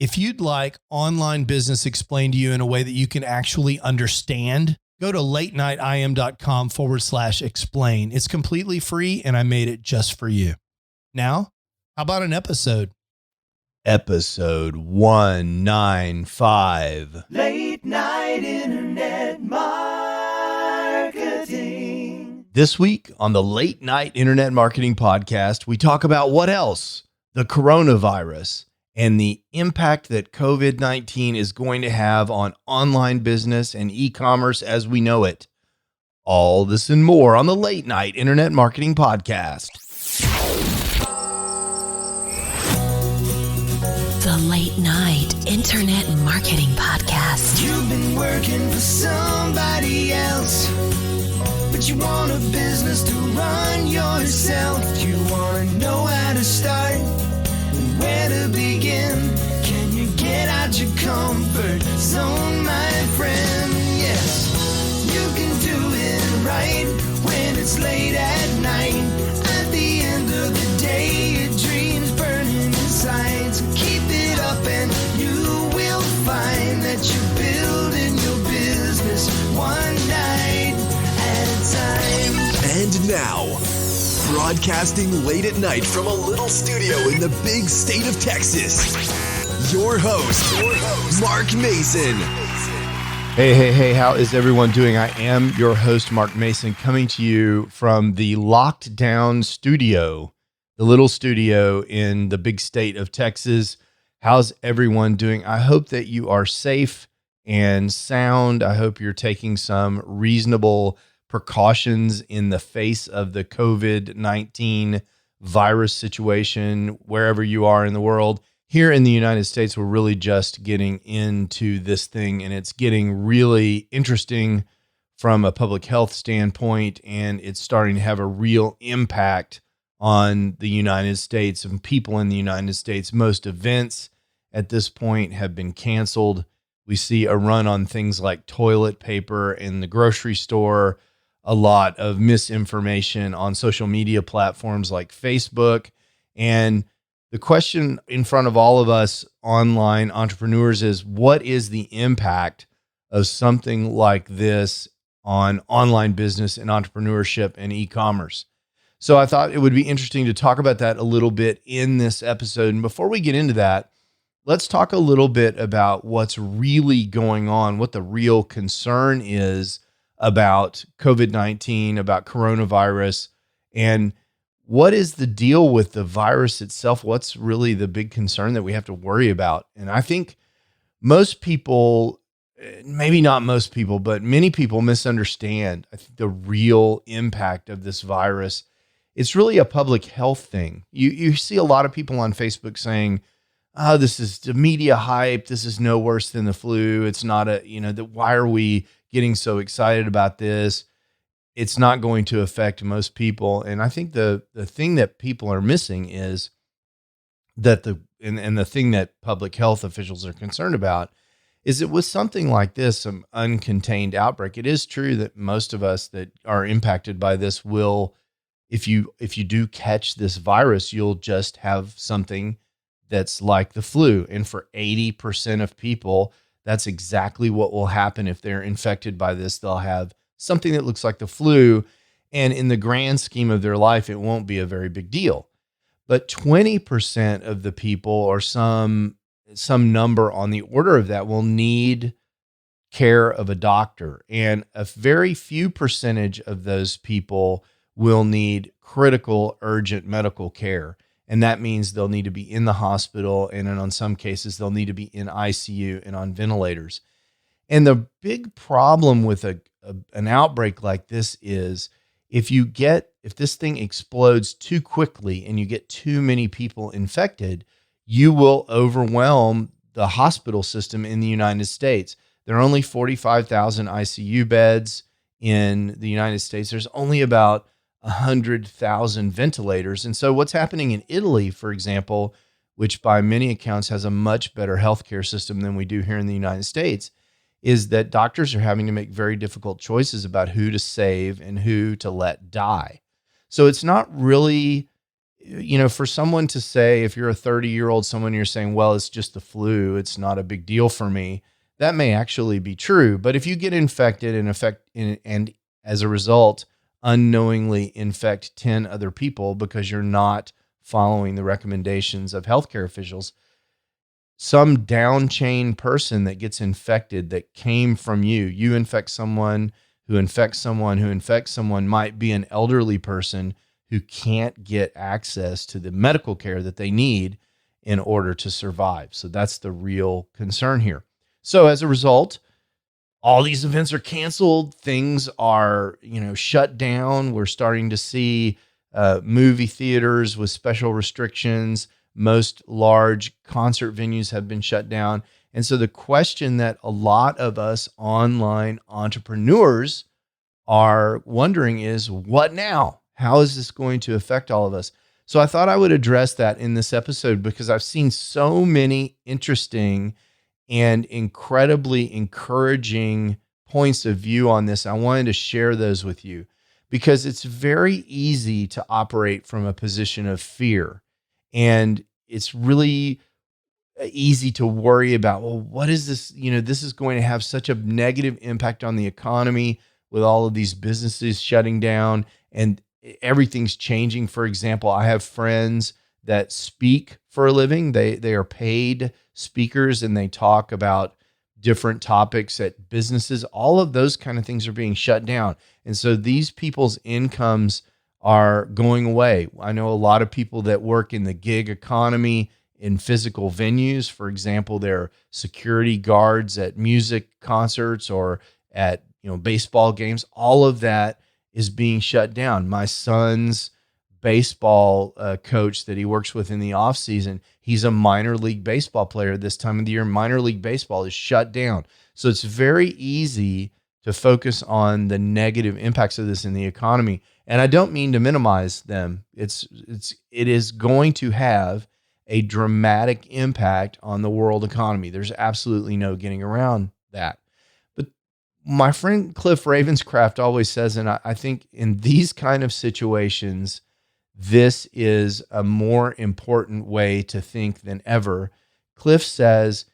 If you'd like online business explained to you in a way that you can actually understand, go to latenightim.com/explain. It's completely free and I made it just for you. Now, how about an episode? Episode 195. Late Night Internet Marketing. This week on the Late Night Internet Marketing Podcast, we talk about what else? The coronavirus and the impact that COVID-19 is going to have on online business and e-commerce as we know it. All this and more on the Late Night Internet Marketing Podcast. The Late Night Internet Marketing Podcast. You've been working for somebody else, but you want a business to run yourself. You want to know how to start and where to begin. Can you get out your comfort zone, my friend? Yes, you can do it right when it's late at night. At the end of the day, your dreams burning inside. So keep it up and you will find that you're building your business one night at a time. And now, broadcasting late at night from a little studio in the big state of Texas, your host, Mark Mason. Hey, how is everyone doing? I am your host, Mark Mason, coming to you from the locked down studio, the little studio in the big state of Texas. How's everyone doing? I hope that you are safe and sound. I hope you're taking some reasonable precautions in the face of the COVID-19 virus situation, wherever you are in the world. Here in the United States, we're really just getting into this thing, and it's getting really interesting from a public health standpoint, and it's starting to have a real impact on the United States and people in the United States. Most events at this point have been canceled. We see a run on things like toilet paper in the grocery store, a lot of misinformation on social media platforms like Facebook. And the question in front of all of us online entrepreneurs is, what is the impact of something like this on online business and entrepreneurship and e-commerce? So I thought it would be interesting to talk about that a little bit in this episode. And before we get into that, let's talk a little bit about what's really going on, what the real concern is about COVID-19, about coronavirus, and what is the deal with the virus itself? What's really the big concern that we have to worry about? And I think most people, maybe not most people, but many people misunderstand, I think, the real impact of this virus. It's really a public health thing. You see a lot of people on Facebook saying, oh, this is the media hype. This is no worse than the flu. It's not why are we getting so excited about this? It's not going to affect most people. And I think the thing that people are missing is that the thing that public health officials are concerned about is that with something like this, some uncontained outbreak, it is true that most of us that are impacted by this will, if you do catch this virus, you'll just have something that's like the flu. And for 80% of people, that's exactly what will happen if they're infected by this. They'll have something that looks like the flu. And in the grand scheme of their life, it won't be a very big deal. But 20% of the people, or some number on the order of that, will need care of a doctor. And a very few percentage of those people will need critical, urgent medical care. And that means they'll need to be in the hospital, and in some cases, they'll need to be in ICU and on ventilators. And the big problem with an outbreak like this is if this thing explodes too quickly and you get too many people infected, you will overwhelm the hospital system in the United States. There are only 45,000 ICU beds in the United States. There's only about 100,000 ventilators. And so what's happening in Italy, for example, which by many accounts has a much better healthcare system than we do here in the United States, is that doctors are having to make very difficult choices about who to save and who to let die. So it's not really For someone to say, if you're a 30-year-old, someone you're saying, well, it's just the flu, it's not a big deal for me, that may actually be true. But if you get infected and as a result, unknowingly infect 10 other people because you're not following the recommendations of healthcare officials, some down chain person that gets infected that came from you infect someone who infects someone who infects someone, might be an elderly person who can't get access to the medical care that they need in order to survive. So that's the real concern here. So as a result, all these events are canceled. Things are, shut down. We're starting to see movie theaters with special restrictions. Most large concert venues have been shut down. And so the question that a lot of us online entrepreneurs are wondering is, what now? How is this going to affect all of us? So I thought I would address that in this episode because I've seen so many interesting and incredibly encouraging points of view on this. I wanted to share those with you because it's very easy to operate from a position of fear. And it's really easy to worry about, well, what is this? This is going to have such a negative impact on the economy with all of these businesses shutting down and everything's changing. For example, I have friends that speak for a living. They are paid speakers and they talk about different topics at businesses. All of those kind of things are being shut down. And so these people's incomes are going away. I know a lot of people that work in the gig economy in physical venues. For example, they're security guards at music concerts or at baseball games. All of that is being shut down. My son's baseball coach that he works with in the off season, he's a minor league baseball player this time of the year. Minor league baseball is shut down. So it's very easy to focus on the negative impacts of this in the economy. And I don't mean to minimize them. It is going to have a dramatic impact on the world economy. There's absolutely no getting around that. But my friend Cliff Ravenscraft always says, and I think in these kind of situations, this is a more important way to think than ever. Cliff says,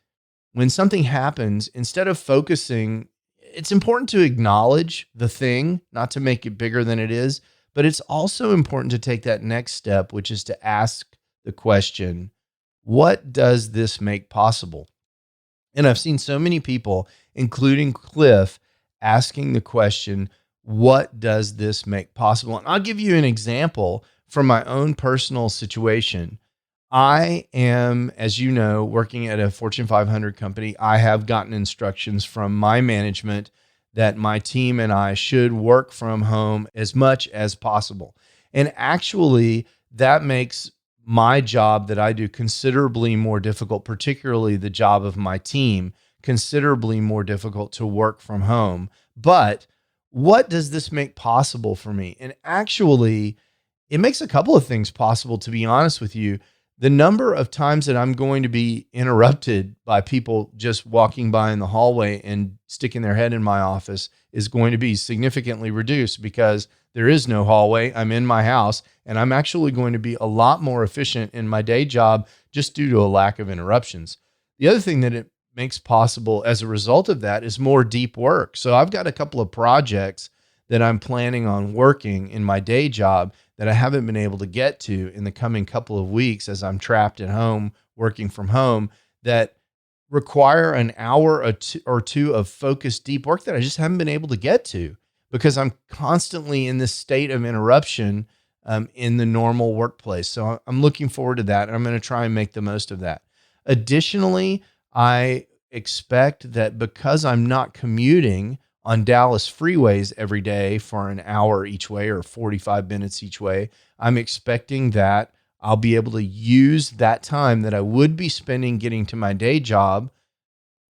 when something happens, instead of focusing, it's important to acknowledge the thing, not to make it bigger than it is, but it's also important to take that next step, which is to ask the question, what does this make possible? And I've seen so many people, including Cliff, asking the question, what does this make possible? And I'll give you an example from my own personal situation. I am, as you know, working at a Fortune 500 company. I have gotten instructions from my management that my team and I should work from home as much as possible. And actually, that makes my job that I do considerably more difficult, particularly the job of my team, considerably more difficult to work from home. But what does this make possible for me? And actually, it makes a couple of things possible, to be honest with you. The number of times that I'm going to be interrupted by people just walking by in the hallway and sticking their head in my office is going to be significantly reduced because there is no hallway. I'm in my house, and I'm actually going to be a lot more efficient in my day job just due to a lack of interruptions. The other thing that it makes possible as a result of that is more deep work. So I've got a couple of projects that I'm planning on working in my day job that I haven't been able to get to in the coming couple of weeks as I'm trapped at home, working from home, that require an hour or two of focused deep work that I just haven't been able to get to because I'm constantly in this state of interruption in the normal workplace. So I'm looking forward to that, and I'm going to try and make the most of that. Additionally, I expect that because I'm not commuting on Dallas freeways every day for an hour each way or 45 minutes each way, I'm expecting that I'll be able to use that time that I would be spending getting to my day job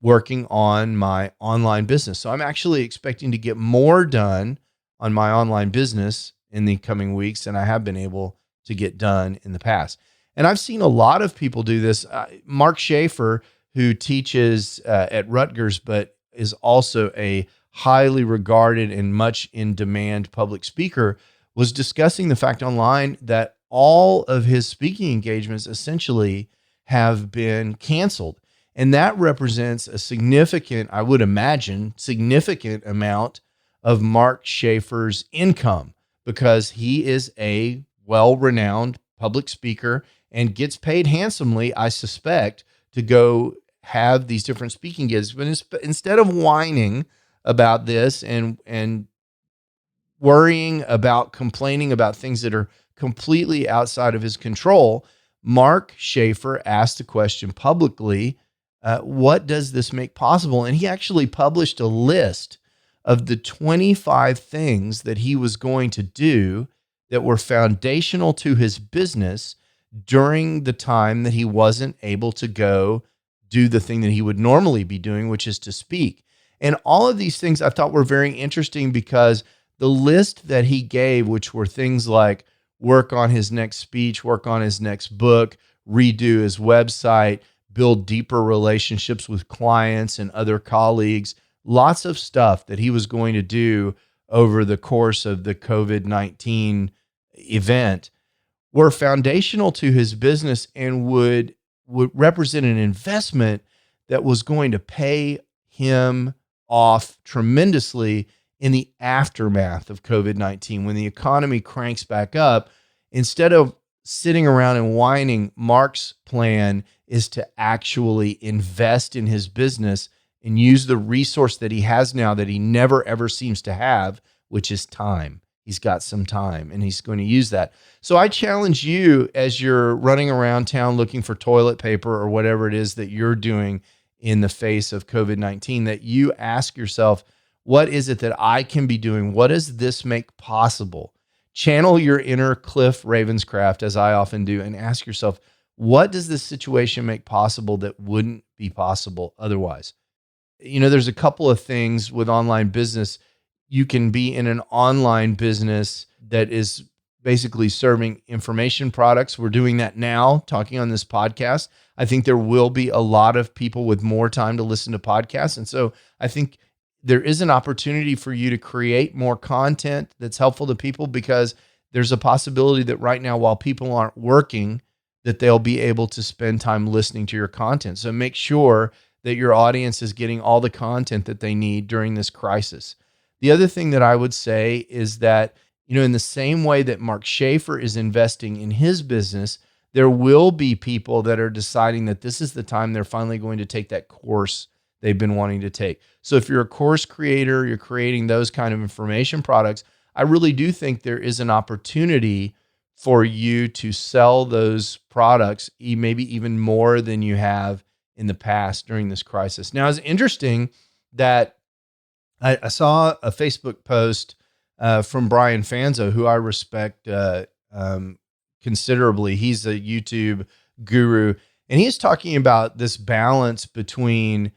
working on my online business. So I'm actually expecting to get more done on my online business in the coming weeks than I have been able to get done in the past. And I've seen a lot of people do this. Mark Schaefer, who teaches at Rutgers, but is also a highly regarded and much in demand public speaker, was discussing the fact online that all of his speaking engagements essentially have been canceled. And that represents a significant, I would imagine, significant amount of Mark Schaefer's income, because he is a well-renowned public speaker and gets paid handsomely, I suspect, to go have these different speaking gigs. But instead of whining about this and worrying about complaining about things that are completely outside of his control, Mark Schaefer asked the question publicly, what does this make possible? And he actually published a list of the 25 things that he was going to do that were foundational to his business during the time that he wasn't able to go do the thing that he would normally be doing, which is to speak. And all of these things I thought were very interesting, because the list that he gave, which were things like work on his next speech, work on his next book, redo his website, build deeper relationships with clients and other colleagues, lots of stuff that he was going to do over the course of the COVID-19 event, were foundational to his business and would represent an investment that was going to pay him off tremendously in the aftermath of COVID-19. When the economy cranks back up, instead of sitting around and whining, Mark's plan is to actually invest in his business and use the resource that he has now that he never ever seems to have, which is time. He's got some time and he's going to use that. So I challenge you, as you're running around town looking for toilet paper or whatever it is that you're doing in the face of COVID-19, that you ask yourself, what is it that I can be doing? What does this make possible? Channel your inner Cliff Ravenscraft, as I often do, and ask yourself, what does this situation make possible that wouldn't be possible otherwise? You know, there's a couple of things with online business. You can be in an online business that is basically serving information products. We're doing that now, talking on this podcast. I think there will be a lot of people with more time to listen to podcasts. And so I think there is an opportunity for you to create more content that's helpful to people, because there's a possibility that right now, while people aren't working, that they'll be able to spend time listening to your content. So make sure that your audience is getting all the content that they need during this crisis. The other thing that I would say is that, you know, in the same way that Mark Schaefer is investing in his business, there will be people that are deciding that this is the time they're finally going to take that course they've been wanting to take. So if you're a course creator, you're creating those kind of information products, I really do think there is an opportunity for you to sell those products, maybe even more than you have in the past during this crisis. Now, it's interesting that I saw a Facebook post from Brian Fanzo, who I respect considerably. He's a YouTube guru, and he's talking about this balance between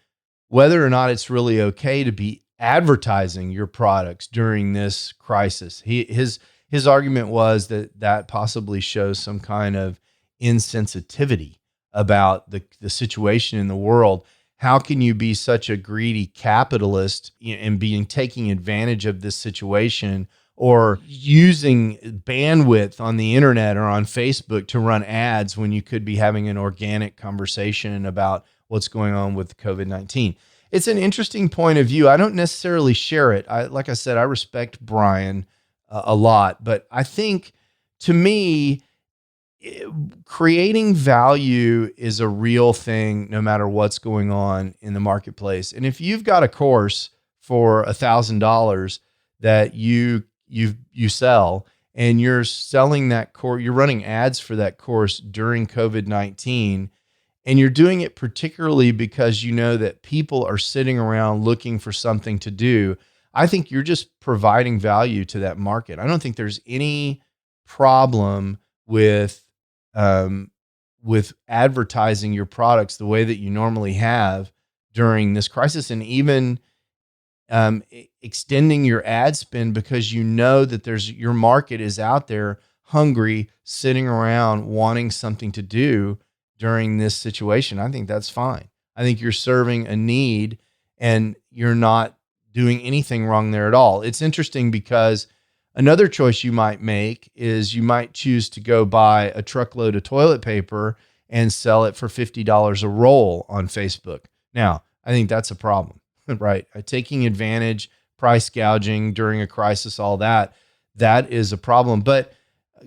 whether or not it's really okay to be advertising your products during this crisis. His argument was that possibly shows some kind of insensitivity about the situation in the world. How can you be such a greedy capitalist and taking advantage of this situation, or using bandwidth on the internet or on Facebook to run ads when you could be having an organic conversation about what's going on with COVID-19? It's an interesting point of view. I don't necessarily share it. Like I said, I respect Brian a lot, but I think, to me, creating value is a real thing no matter what's going on in the marketplace. And if you've got a course for $1,000 that you sell, and you're selling that course, you're running ads for that course during COVID-19, and you're doing it particularly because you know that people are sitting around looking for something to do, I think you're just providing value to that market. I don't think there's any problem with advertising your products the way that you normally have during this crisis, and even extending your ad spend, because you know that your market is out there hungry, sitting around wanting something to do during this situation. I think that's fine. I think you're serving a need, and you're not doing anything wrong there at all. It's interesting because Another choice you might make is you might choose to go buy a truckload of toilet paper and sell it for $50 a roll on Facebook. Now, I think that's a problem, right? Taking advantage, price gouging during a crisis, all that is a problem. But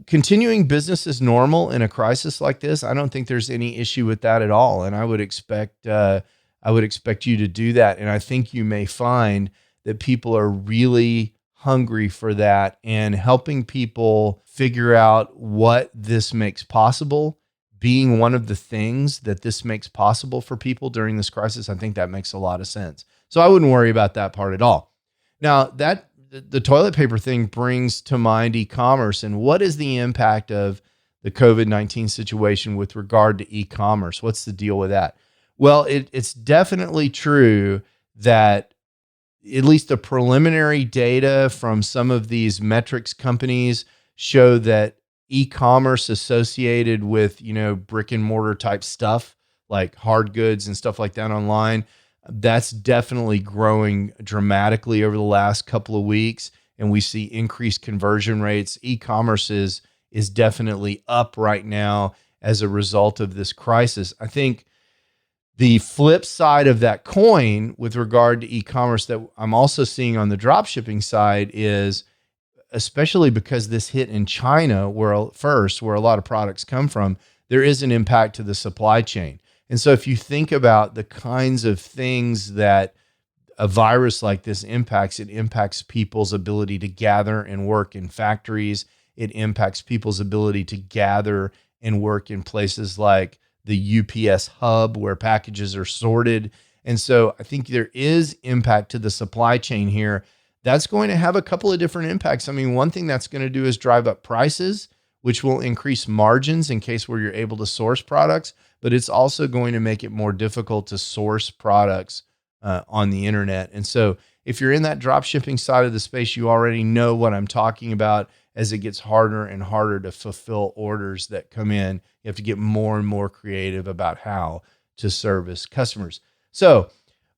continuing business as normal in a crisis like this, I don't think there's any issue with that at all. And I would expect you to do that. And I think you may find that people are really hungry for that, and helping people figure out what this makes possible, being one of the things that this makes possible for people during this crisis. I think that makes a lot of sense. So I wouldn't worry about that part at all. Now, the toilet paper thing brings to mind e-commerce, and what is the impact of the COVID-19 situation with regard to e-commerce? What's the deal with that? Well, it's definitely true that at least the preliminary data from some of these metrics companies show that e-commerce associated with, brick and mortar type stuff like hard goods and stuff like that online, that's definitely growing dramatically over the last couple of weeks. And we see increased conversion rates. E-commerce is definitely up right now as a result of this crisis. I think the flip side of that coin with regard to e-commerce that I'm also seeing on the drop shipping side is, especially because this hit in China, where a lot of products come from, there is an impact to the supply chain. And so if you think about the kinds of things that a virus like this impacts, it impacts people's ability to gather and work in factories. It impacts people's ability to gather and work in places like the UPS hub where packages are sorted. And so I think there is impact to the supply chain here. That's going to have a couple of different impacts. I mean, one thing that's going to do is drive up prices, which will increase margins in case where you're able to source products, but it's also going to make it more difficult to source products on the internet. And so if you're in that drop shipping side of the space, you already know what I'm talking about. As it gets harder and harder to fulfill orders that come in, you have to get more and more creative about how to service customers. So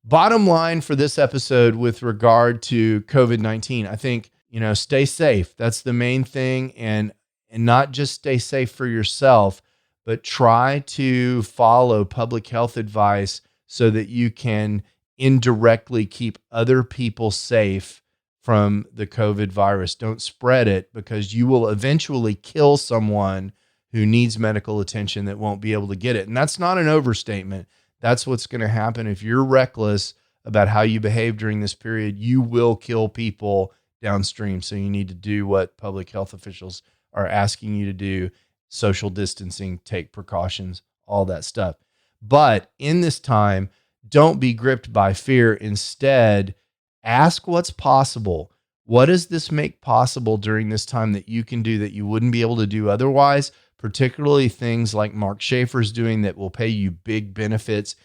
bottom line for this episode with regard to COVID-19, I think, stay safe. That's the main thing. And not just stay safe for yourself, but try to follow public health advice so that you can indirectly keep other people safe from the COVID virus. Don't spread it, because you will eventually kill someone who needs medical attention that won't be able to get it. And that's not an overstatement. That's what's going to happen. If you're reckless about how you behave during this period, you will kill people downstream. So you need to do what public health officials are asking you to do: social distancing, take precautions, all that stuff. But in this time, don't be gripped by fear. Instead, ask what's possible. What does this make possible during this time that you can do that you wouldn't be able to do otherwise? Particularly things like Mark Schaefer's doing that will pay you big benefits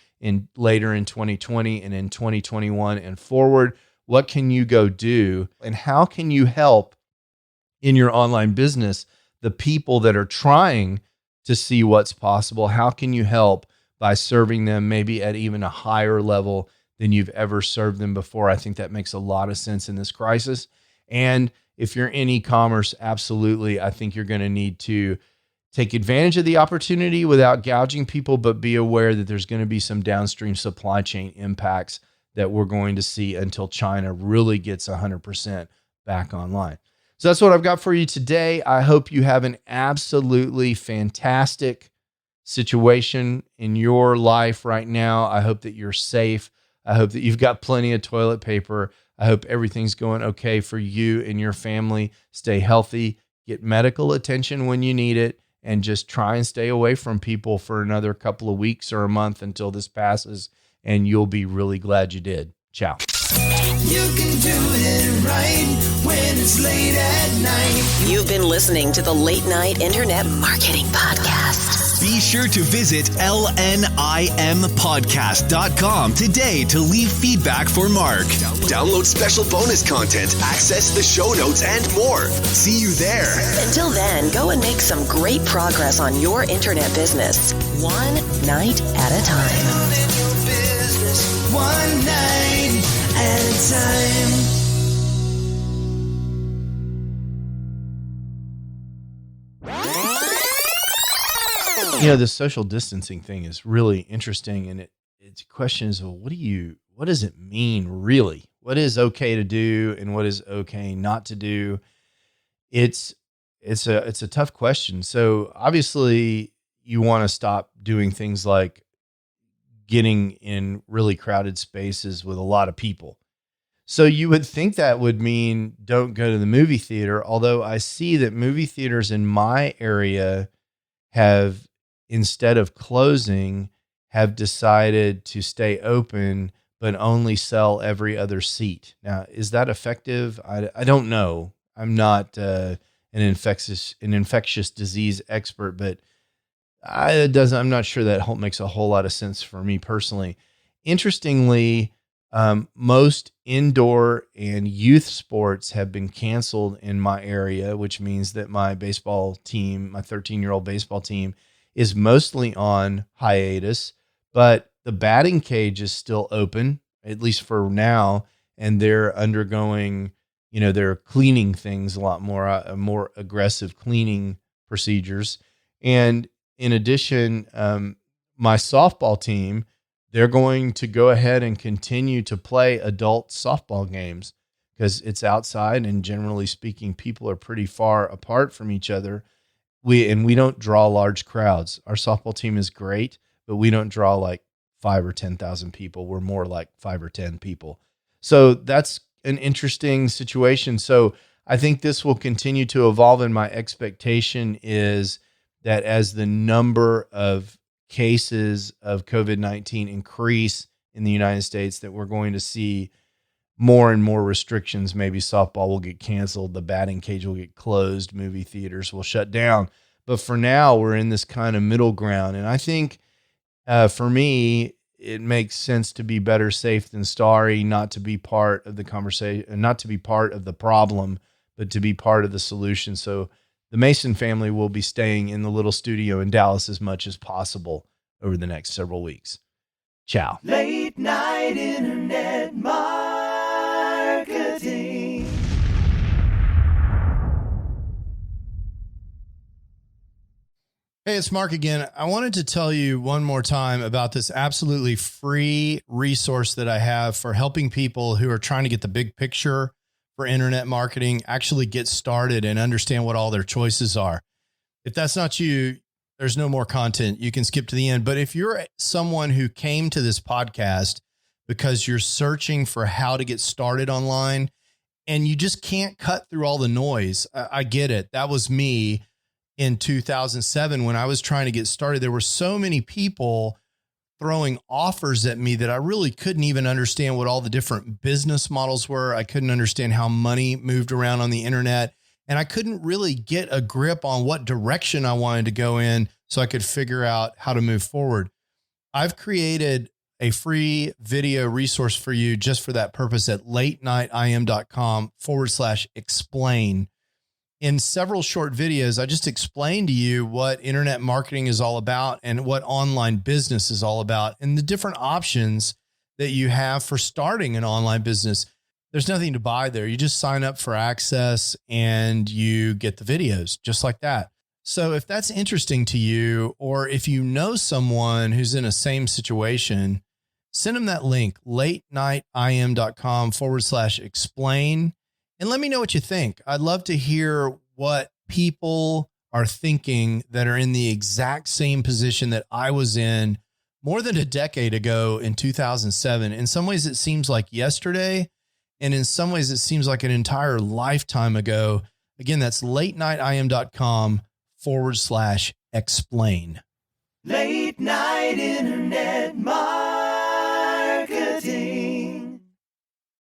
later in 2020 and in 2021 and forward. What can you go do? And how can you help in your online business the people that are trying to see what's possible? How can you help by serving them maybe at even a higher level than you've ever served them before? I think that makes a lot of sense in this crisis. And if you're in e-commerce, absolutely, I think you're going to need to take advantage of the opportunity without gouging people, but be aware that there's going to be some downstream supply chain impacts that we're going to see until China really gets 100% back online. So that's what I've got for you today. I hope you have an absolutely fantastic situation in your life right now. I hope that you're safe. I hope that you've got plenty of toilet paper. I hope everything's going okay for you and your family. Stay healthy, get medical attention when you need it, and just try and stay away from people for another couple of weeks or a month until this passes, and you'll be really glad you did. Ciao. You can do it right when it's late at night. You've been listening to the Late Night Internet Marketing Podcast. Be sure to visit lnimpodcast.com today to leave feedback for Mark. Download special bonus content, access the show notes, and more. See you there. Until then, go and make some great progress on your internet business, one night at a time. Building your business one night at a time. The social distancing thing is really interesting. And it's a question is, well, what does it mean really? What is okay to do and what is okay not to do? It's a tough question. So obviously you want to stop doing things like getting in really crowded spaces with a lot of people. So you would think that would mean don't go to the movie theater. Although I see that movie theaters in my area have, instead of closing, have decided to stay open, but only sell every other seat. Now, is that effective? I don't know. I'm not an infectious disease expert, but I'm not sure that makes a whole lot of sense for me personally. Interestingly, most indoor and youth sports have been canceled in my area, which means that my baseball team, my 13-year-old baseball team, is mostly on hiatus, but the batting cage is still open, at least for now. And they're undergoing, they're cleaning things a lot more aggressive cleaning procedures. And in addition, my softball team, they're going to go ahead and continue to play adult softball games because it's outside. And generally speaking, people are pretty far apart from each other. We don't draw large crowds. Our softball team is great, but we don't draw like 5 or 10,000 people. We're more like 5 or 10 people. So that's an interesting situation. So I think this will continue to evolve. And my expectation is that as the number of cases of COVID-19 increase in the United States, that we're going to see more and more restrictions. Maybe softball will get canceled, the batting cage will get closed, movie theaters will shut down. But for now, we're in this kind of middle ground. And I think for me, it makes sense to be better safe than sorry, not to be part of the conversation, not to be part of the problem, but to be part of the solution. So the Mason family will be staying in the little studio in Dallas as much as possible over the next several weeks. Ciao. Late night internet marketing. Hey, it's Mark again. I wanted to tell you one more time about this absolutely free resource that I have for helping people who are trying to get the big picture for internet marketing, actually get started and understand what all their choices are. If that's not you, there's no more content. You can skip to the end. But if you're someone who came to this podcast because you're searching for how to get started online and you just can't cut through all the noise, I get it. That was me in 2007 when I was trying to get started. There were so many people throwing offers at me that I really couldn't even understand what all the different business models were. I couldn't understand how money moved around on the internet. And I couldn't really get a grip on what direction I wanted to go in so I could figure out how to move forward. I've created a free video resource for you just for that purpose at latenightim.com/explain. In several short videos, I just explained to you what internet marketing is all about and what online business is all about and the different options that you have for starting an online business. There's nothing to buy there. You just sign up for access and you get the videos just like that. So if that's interesting to you, or if you know someone who's in a same situation, send them that link, latenightim.com/explain. And let me know what you think. I'd love to hear what people are thinking that are in the exact same position that I was in more than a decade ago in 2007. In some ways, it seems like yesterday. And in some ways, it seems like an entire lifetime ago. Again, that's latenightim.com/explain. Late night internet marketing.